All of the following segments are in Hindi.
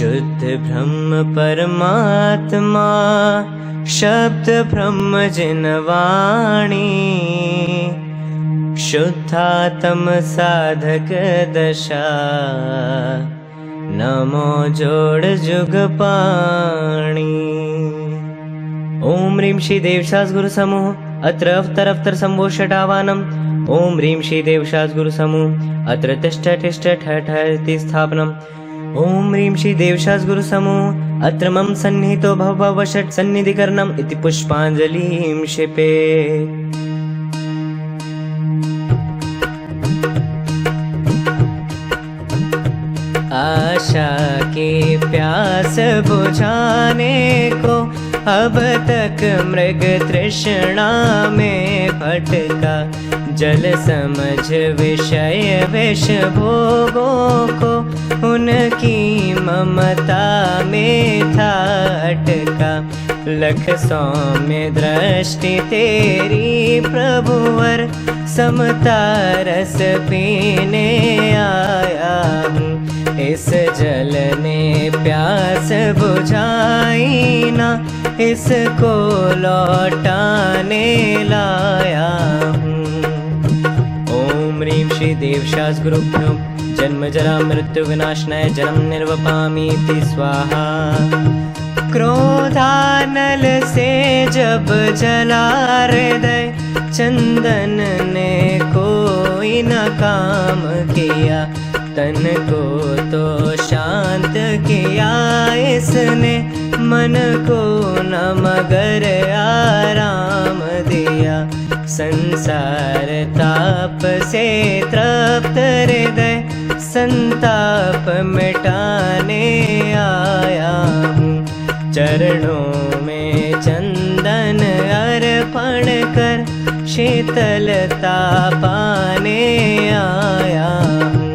शुद्ध ब्रह्म परमात्मा, शब्द ब्रह्म जिनवाणी, शुद्धात्म साधक दशा, नमो जोड़ जुग पाणी। ओम ह्रीं श्री देवशास गुरु समूह अत्र अवतर संभो षडावानम्। ओम ह्रीं श्री देवशास गुरु समूह अत्र तिष्ठ तिष्ठ ठ ठ स्थापनम्। ओम ह्रीं श्री देवशास गुरु समूह अत्र मम सन्निहितो भव भव षट् सन्निधिकरणम् इति पुष्पाञ्जलिं क्षिपे। आशा के प्यास बुझाने को अब तक मृग तृष्णा में भटका, जल समझ विषय विष भोगों को उनकी ममता में था अटका। लख सौम्य दृष्टि तेरी प्रभुवर, समता रस पीने आया हूँ। इस जल ने प्यास बुझाई ना, इसको लौटाने लाया हूँ। ओम ह्रीं श्री देवशास गुरुभ्यो जन्म जरा मृत्यु विनाशनाय जन्म निर्वपामीति स्वाहा। क्रोधानल से जब जला हृदय, चंदन ने कोई न काम किया, तन को तो शांत किया इसने, मन को न मगर आराम दिया। संसार ताप से तृप्त हृदय, संताप मिटाने आया हूँ। चरणों में चंदन अर्पण कर, शीतलता पाने आया हूँ।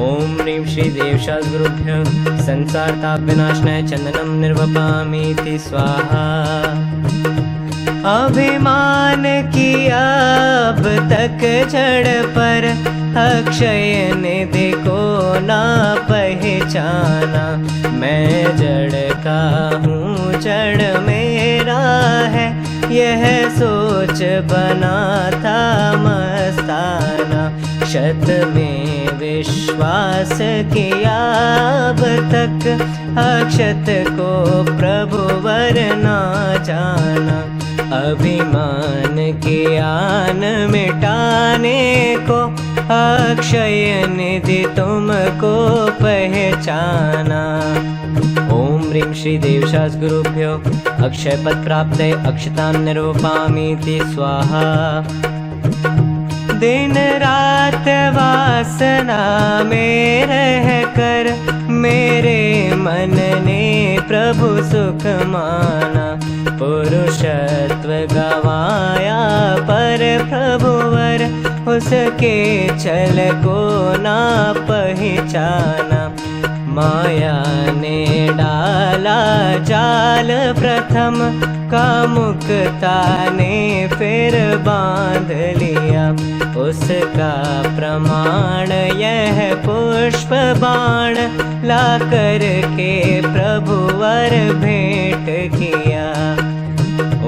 ओम ह्रीं श्री देवशास गुरुभ्यो संसार ताप विनाशनाय चंदनम निर्वपामीति स्वाहा। अभिमान किया अब तक जड़ पर, अक्षय निधि को ना पहचाना। मैं जड़ का हूँ जड़ मेरा है, यह सोच बना था मस्ताना। शत में विश्वास किया अब तक, अक्षत को प्रभुवर ना जाना। अभिमान के आन मिटाने को, अक्षय निधि तुमको पहचाना। ओम ह्रीं श्री देवशास गुरुभ्यो अक्षय पद प्राप्ते अक्षतां निर्वपामीति स्वाहा। दिन रात वासना में रह कर, मेरे मन ने प्रभु सुख माना। पुरुषत्व गवाया पर प्रभुवर, उसके छल को ना पहचाना। माया ने डाला जाल प्रथम, कामुकता ने फिर बांध लिया। उसका प्रमाण यह पुष्प बाण, ला कर के प्रभुवर भेंट किया।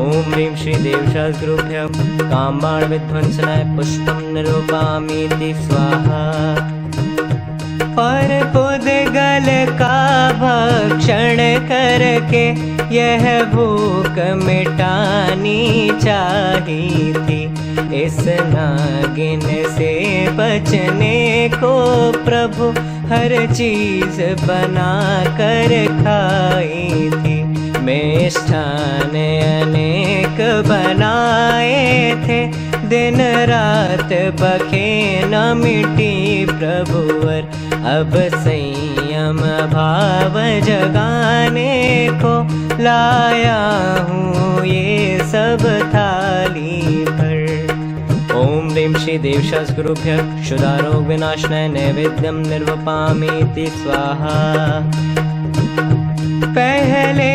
ओम ह्रीं श्री देवशास गुरुभ्यो कामबाण विध्वंसनाय पुष्पं निरूपामीति स्वाहा। पर पुद्गल का भक्षण करके यह भूख मिटानी चाहिए थी। इस नागिन से बचने को प्रभु हर चीज बना कर खाई थी। मिष्ठान अनेक बनाए थे, दिन रात बखे न मिटी प्रभुवर। अब संयम भाव जगाने को लाया हूँ ये सब थाली पर। ओम ह्रीं श्री देवशास गुरुभ्यो क्षुधारोग विनाशनाय नैवेद्यम निर्वपामीति स्वाहा। पहले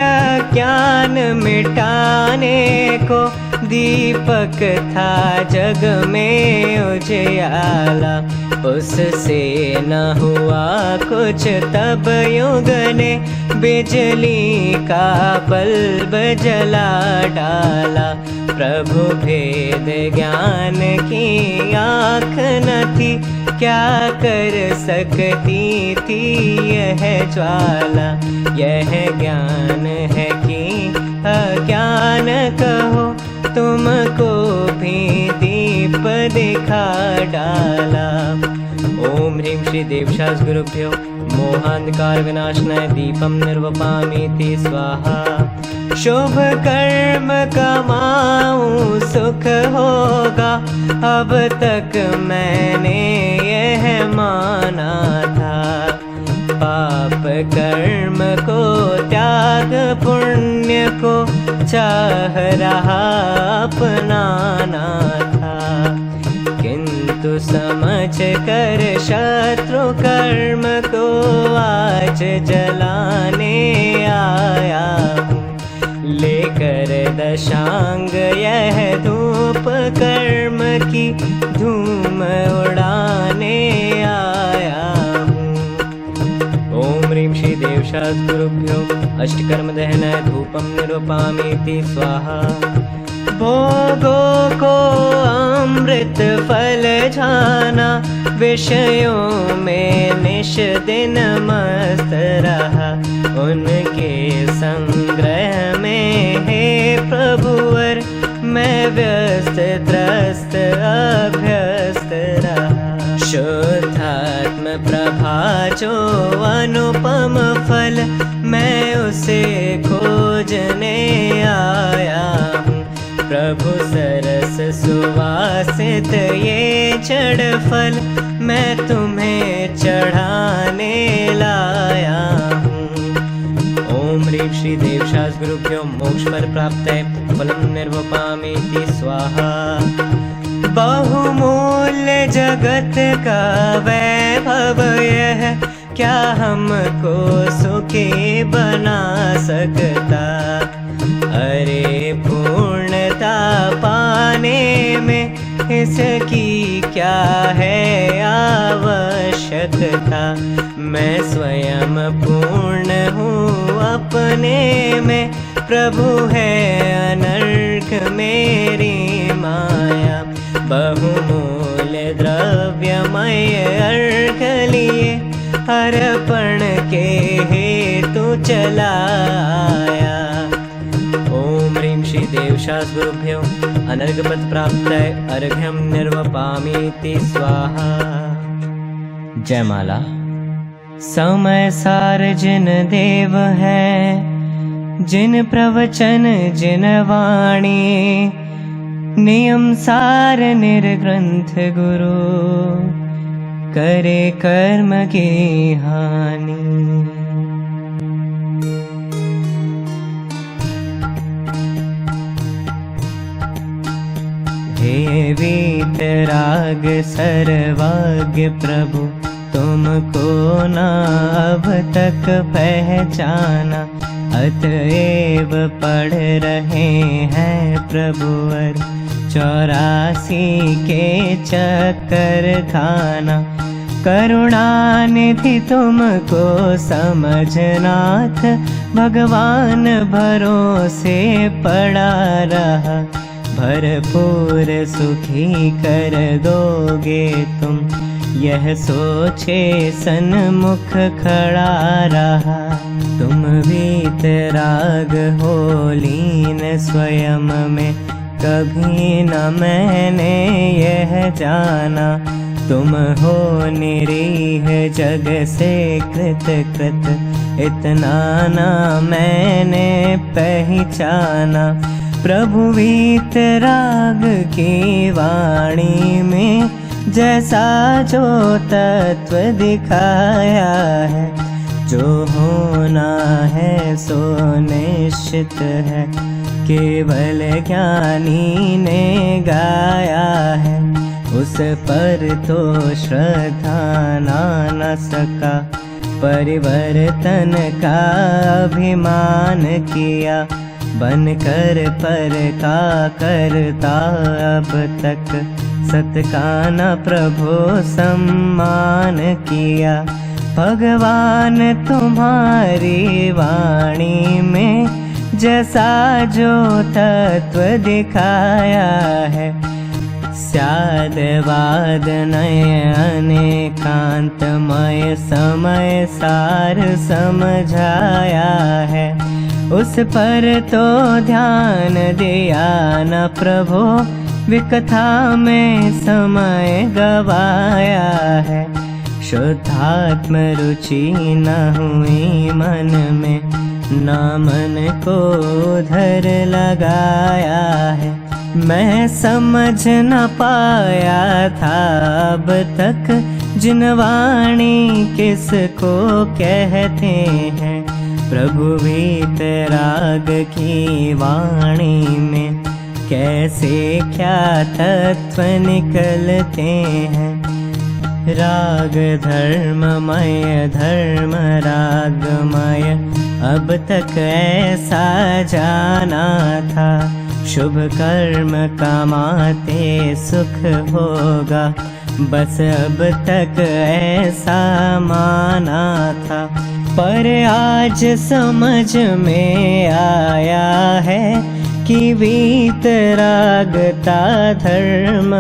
अज्ञान मिटाने को दीपक था जग में उजियाला। उससे न हुआ कुछ तब युग ने बिजली का बल्ब जला डाला। प्रभु भेद ज्ञान की आँख न थी, क्या कर सकती थी यह ज्वाला। यह ज्ञान है कि अज्ञान कहो, तुमको भी दीप दिखा डाला। ओम ह्रीं श्री देवशास गुरुभ्यो मोहांधकार विनाशनाय दीपम निर्वपामीति स्वाहा। शुभ कर्म कमाऊं सुख होगा, अब तक मैंने यह माना था। पाप कर्म को त्याग पुण्य को चाह रहा अपनाना था, किंतु समझ कर शत्रु कर्म को आज जलाने आया हूँ। लेकर दशांग यह धूप कर्म की धूम उड़ाने आया हूँ। ओम ह्रीं श्री देवशास गुरुभ्यो अष्टकर्म दहनाय धूपम निरूपामीति स्वाहा। भोगों को अमृत फल जाना, विषयों में निश दिन मस्त रहा। उनके संग्रह में हे प्रभुवर मैं व्यस्त त्रस्त अभ्यस्त रहा। शुद्धात्म प्रभा जो अनुपम फल, मैं उसे खोजने आया हूँ। प्रभु सरस सुवासित ये जड़ फल, मैं तुम्हें चढ़ाने लाया हूँ। ओम ह्रीं श्री देवशास गुरुभ्यो मोक्षफल प्राप्तये फलं निर्वपामीति स्वाहा। बहुमूल्य जगत का वैभव यह, क्या हमको सुखी बना सकता। अरे पूर्णता पाने में इसकी क्या है आवश्यकता। मैं स्वयं पूर्ण हूँ अपने में, प्रभु है अनर्घ मेरी माया। बहुमूल्य द्रव्यमय अर्घ लिए, अर्पण के हेतु चला आया। ओम ह्रीं श्री देवशास गुरुभ्यो अनर्घपद प्राप्तये अर्घ्यं निर्वपामीति स्वाहा। जयमाला। समय सार जिन देव है, जिन प्रवचन जिन वाणी, नियम सार निर्ग्रंथ गुरु, करे कर्म की हानि। हे वीतराग सर्वज्ञ प्रभु, तुमको न अब तक पहचाना। अतएव पढ़ रहे हैं प्रभुवर, 84 के चक्कर खाना। करुणानिधि तुमको समझनाथ, भगवान भरोसे पड़ा रहा। भरपूर सुखी कर दोगे तुम, यह सोचे सन्मुख खड़ा रहा। तुम वीतराग हो लीन स्वयं में, कभी न मैंने यह जाना। तुम हो निरीह जग से कृत कृत, इतना न मैंने पहचाना। प्रभु वीतराग की वाणी में, जैसा जो तत्व दिखाया है। जो होना है सो निश्चित है, केवल ज्ञानी ने गाया है। उस पर तो श्रद्धा न सका, परिवर्तन का अभिमान किया। बन कर पर का करता अब तक, सत का न प्रभु सम्मान किया। भगवान तुम्हारी वाणी में जैसा जो तत्व दिखाया है, स्याद वाद नय अनेकांतमय समय सार समझाया है। उस पर तो ध्यान दिया न प्रभु, विकथा में समय गवाया है। शुद्धात्म रुचि न हुई मन में, ना मन को धर लगाया है। मैं समझ न पाया था अब तक, जिन वाणी किसको कहते हैं। प्रभु वीतराग की वाणी में कैसे क्या तत्व निकलते हैं। राग धर्ममय धर्म रागमय, अब तक ऐसा जाना था। शुभ कर्म कमाते सुख होगा, बस अब तक ऐसा माना था। पर आज समझ में आया है कि वीतरागता धर्म,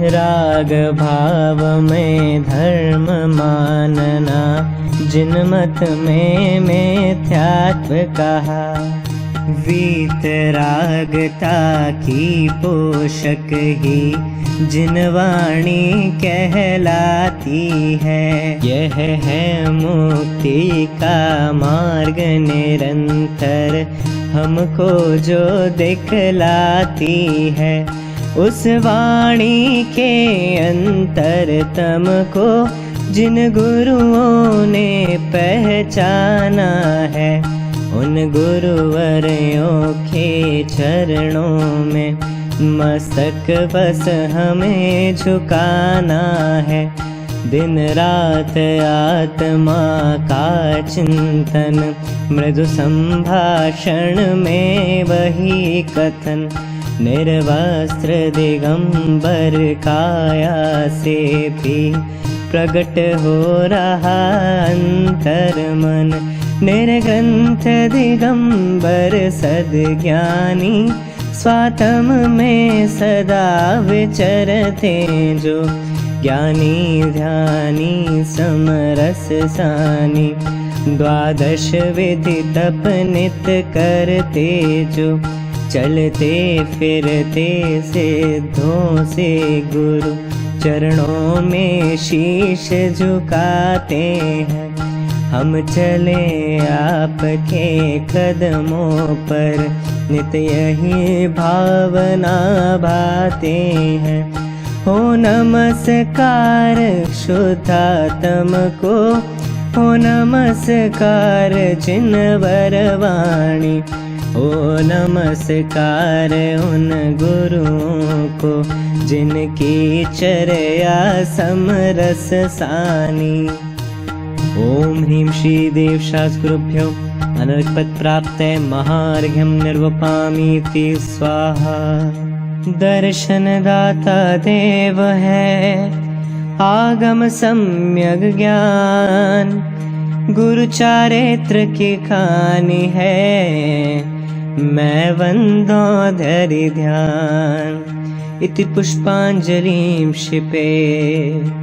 राग भाव में धर्म मानना, जिन मत में मिथ्यात्व कहा। वीतरागता की पोषक ही जिन वाणी कहलाती है। यह है मुक्ति का मार्ग निरंतर, हमको जो दिखलाती है। उस वाणी के अंतरतम को जिन गुरुओं ने पहचाना है, उन गुरुवरों के चरणों में मस्तक बस हमें झुकाना है। दिन रात आत्मा का चिंतन, मृदु संभाषण में वही कथन। निर्वस्त्र दिगंबर काया से भी प्रकट हो रहा अंतर मन। निर्ग्रंथ दिगंबर सद्ज्ञानी, स्वात्म में सदा विचरते जो। ज्ञानी ध्यानी समरस सानी, द्वादश विधि तप नित करते जो। चलते फिरते सिद्धों से गुरु चरणों में शीश झुकाते हैं। हम चले आपके कदमों पर, नित यही भावना भाते हैं। हो नमस्कार शुद्धात्म को, हो नमस्कार जिनवर वाणी। हो नमस्कार उन गुरुओं को, जिनकी चर्या समरस सानी। ओम ह्रीं श्री देवशास्त्रुभ्यो अनर्घपद प्राप्ते महार्घ्यं निर्वपामीति स्वाहा। दर्शन दाता देव है, आगम सम्यक ज्ञान। गुरु चारित्र की कहानी है, मैं वंदो धरि ध्यान। इति पुष्पांजलिं क्षिपे।